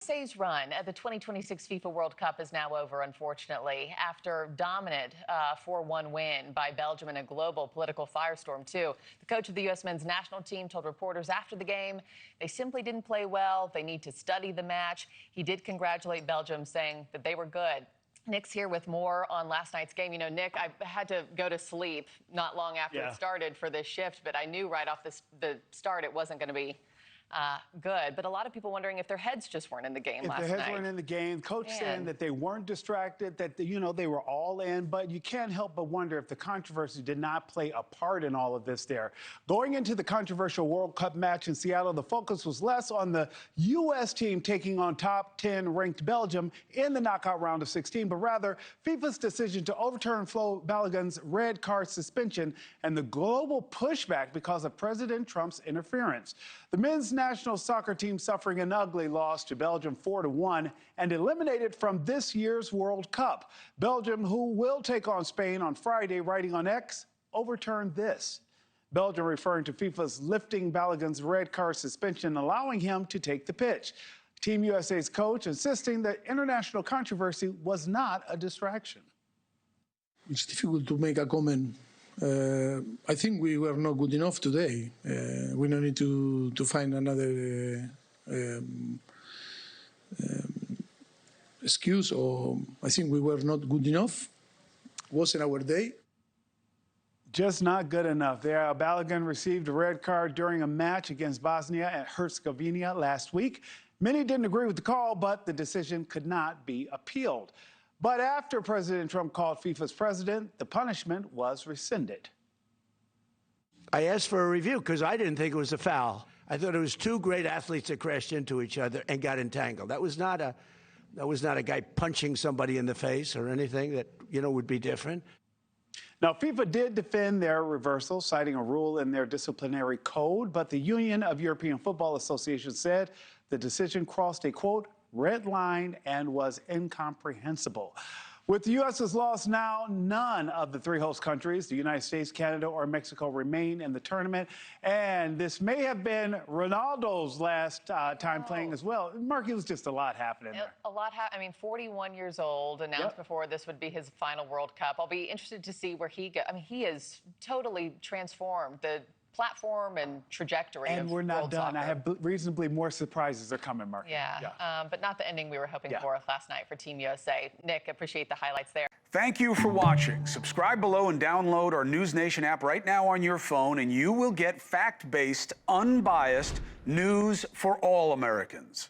USA's run at the 2026 FIFA World Cup is now over, unfortunately, after dominant 4-1 win by Belgium in a global political firestorm, too. The coach of the U.S. men's national team told reporters after the game they simply didn't play well. They need to study the match. He did congratulate Belgium, saying that they were good. Nick's here with more on last night's game. You know, Nick, I had to go to sleep not long after it started for this shift, but I knew right off the start it wasn't going to be good. But a lot of people wondering if their heads just weren't in the game last night. If their heads weren't in the game, coach saying that they weren't distracted, that, you know, they were all in. But you can't help but wonder if the controversy did not play a part in all of this there. Going into the controversial World Cup match in Seattle, the focus was less on the U.S. team taking on top 10 ranked Belgium in the knockout round of 16, but rather FIFA's decision to overturn Flo Balogun's red card suspension and the global pushback because of President Trump's interference. The men's national soccer team suffering an ugly loss to Belgium 4-1 and eliminated from this year's World Cup. Belgium, who will take on Spain on Friday, writing on X, overturned this. Belgium referring to FIFA's lifting Balogun's red card suspension, allowing him to take the pitch. Team USA's coach insisting that international controversy was not a distraction. It's difficult to make a comment. I think we were not good enough today. We don't need to find another excuse, or I think we were not good enough. Wasn't our day. Just not good enough there. Balogun received a red card during a match against Bosnia and Herzegovina last week. Many didn't agree with the call, but the decision could not be appealed. But after President Trump called FIFA's president, the punishment was rescinded. I asked for a review because I didn't think it was a foul. I thought it was two great athletes that crashed into each other and got entangled. That was not a guy punching somebody in the face or anything that, you know, would be different. Now, FIFA did defend their reversal, citing a rule in their disciplinary code, but the Union of European Football Associations said the decision crossed a, quote, red line and was incomprehensible. With the U.S.'s loss now, none of the three host countries, the United States, Canada, or Mexico, remain in the tournament. And this may have been Ronaldo's last time playing as well. Markie, was just a lot happening there. A lot I mean, 41 years old, announced before this would be his final World Cup. I'll be interested to see where he goes. I mean, he has totally transformed the platform and trajectory and of we're not world done. soccer. I have reasonably more surprises are coming, Markie. But not the ending we were hoping for last night for Team USA. Nick, appreciate the highlights there. Thank you for watching. Subscribe below and download our NewsNation app right now on your phone, and you will get fact-based, unbiased news for all Americans.